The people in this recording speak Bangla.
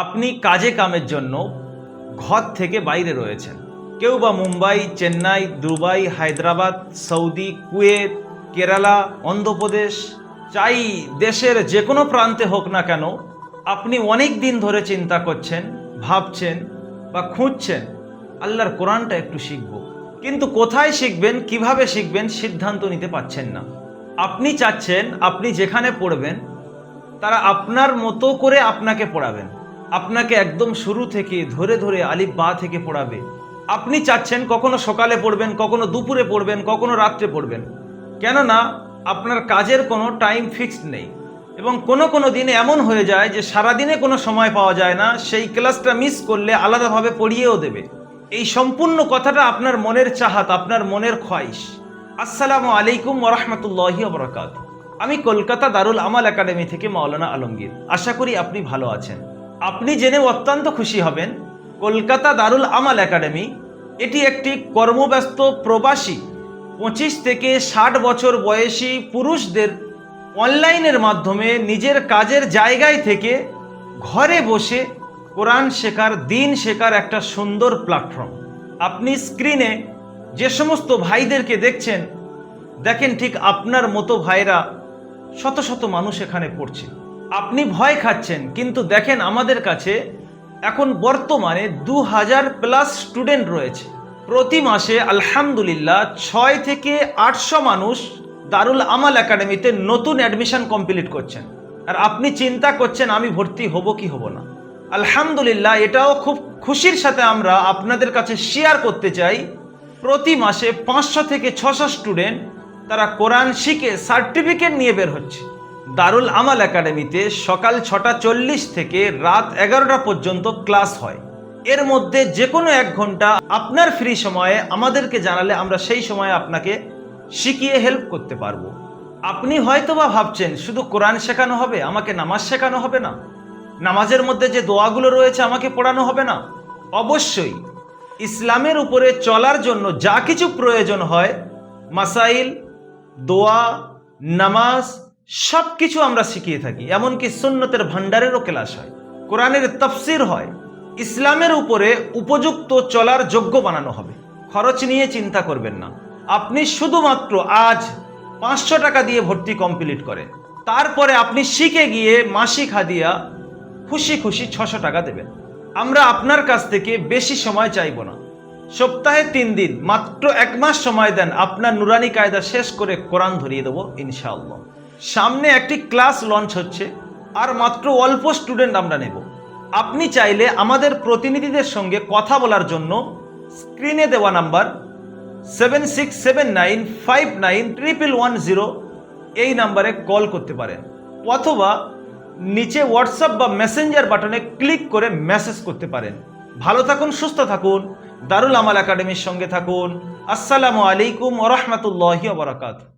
আপনি কাজে কামের জন্য ঘর থেকে বাইরে রয়েছেন, কেউ বা Mumbai, Chennai, Dubai, Hyderabad, Saudi, Kuwait, Kerala, Andhra Pradesh, চাই দেশের যে কোনো প্রান্তে হোক না কেন, আপনি অনেক দিন ধরে চিন্তা করছেন, ভাবছেন বা খুঁজছেন আল্লাহর কোরআনটা একটু শিখব, কিন্তু কোথায় শিখবেন, কিভাবে শিখবেন সিদ্ধান্ত নিতে পারছেন না। আপনি চাচ্ছেন আপনি যেখানে পড়বেন তারা আপনার মতো করে আপনাকে পড়াবেন, আপনাকে একদম শুরু থেকে ধরে ধরে আলিফ বা থেকে পড়াবে। আপনি চাচ্ছেন কখনো সকালে পড়বেন, কখনো দুপুরে পড়বেন, কখনো রাত্রে পড়বেন, কেননা আপনার কাজের কোনো টাইম ফিক্সড নেই এবং কোনো দিনে এমন হয়ে যায় যে সারাদিনে কোনো সময় পাওয়া যায় না, সেই ক্লাসটা মিস করলে আলাদাভাবে পড়িয়েও দেবে। এই সম্পূর্ণ কথাটা আপনার মনের চাহাত, আপনার মনের খোয়াইশ। আসসালামু আলাইকুম ওয়া রাহমাতুল্লাহি ওয়া বারাকাতুহু। আমি কলকাতা দারুল আমাল একাডেমি থেকে মাওলানা আলমগীর। আশা করি আপনি ভালো আছেন। আপনি জেনে অত্যন্ত খুশি হবেন, কলকাতা দারুল আমাল একাডেমি এটি একটি কর্মব্যস্ত প্রবাসী 25 থেকে 60 বছর বয়সী পুরুষদের অনলাইনের মাধ্যমে নিজের কাজের জায়গায় থেকে ঘরে বসে কোরআন শেখার, দিন শেখার একটা সুন্দর প্ল্যাটফর্ম। আপনি স্ক্রিনে যে সমস্ত ভাইদেরকে দেখছেন, দেখেন ঠিক আপনার মতো ভাইরা শত শত মানুষ এখানে পড়ছে। আপনি ভয় খাচ্ছেন, কিন্তু দেখেন আমাদের কাছে এখন বর্তমানে 2000+ স্টুডেন্ট রয়েছে। প্রতি মাসে আলহামদুলিল্লাহ 6 থেকে 800 মানুষ দারুল আমাল একাডেমিতে নতুন অ্যাডমিশন কমপ্লিট করছেন। আর আপনি চিন্তা করছেন আমি ভর্তি হব কি হব না। আলহামদুলিল্লাহ, এটাও খুব খুশির সাথে আমরা আপনাদের কাছে শেয়ার করতে চাই, প্রতি মাসে 500 থেকে 600 স্টুডেন্ট তারা কোরআন শিখে সার্টিফিকেট নিয়ে বের হচ্ছে। দারুল আমাল একাডেমিতে সকাল 6:40 থেকে রাত 11টা পর্যন্ত ক্লাস হয়। এর মধ্যে যে কোনো 1 ঘন্টা আপনার ফ্রি সময়ে আমাদেরকে জানালে আমরা সেই সময়ে আপনাকে শিখিয়ে হেল্প করতে পারবো। আপনি হয়তোবা ভাবছেন শুধু কোরআন শেখানো হবে, আমাকে নামাজ শেখানো হবে না, নামাজের মধ্যে যে দোয়াগুলো রয়েছে আমাকে পড়ানো হবে না। অবশ্যই ইসলামের উপরে চলার জন্য যা কিছু প্রয়োজন হয়, মাসাইল, দোয়া, নামাজ, সব কিছু আমরা শিখিয়ে থাকি। এমনকি সুন্নতের ভান্ডারেরও ক্লাস হয়, কোরআনের তাফসির হয়। ইসলামের উপরে উপযুক্ত চলার যোগ্য বানানো হবে। খরচ নিয়ে চিন্তা করবেন না। আপনি শুধুমাত্র আজ 500 টাকা দিয়ে ভর্তি কমপ্লিট করেন, তারপরে আপনি শিখে গিয়ে মাসিক হাদিয়া খুশি খুশি 600 টাকা দেবেন। আমরা আপনার কাছ থেকে বেশি সময় চাইব না। সপ্তাহে 3 দিন, মাত্র 1 মাস সময় দেন, আপনার নুরানি কায়দা শেষ করে কোরআন ধরিয়ে দেবো ইনশাআল্লাহ। সামনে একটি ক্লাস লঞ্চ হচ্ছে, আর মাত্র অল্প স্টুডেন্ট আমরা নেব। আপনি চাইলে আমাদের প্রতিনিধিদের সঙ্গে কথা বলার জন্য স্ক্রিনে দেওয়া নাম্বার 7679591110 এই নাম্বারে কল করতে পারেন, অথবা নিচে হোয়াটসঅ্যাপ বা মেসেঞ্জার বাটনে ক্লিক করে মেসেজ করতে পারেন। ভালো থাকুন, সুস্থ থাকুন, দারুল আমাল একাডেমির সঙ্গে থাকুন। আসসালামু আলাইকুম ওয়া রাহমাতুল্লাহি ওয়া বারাকাতুহু।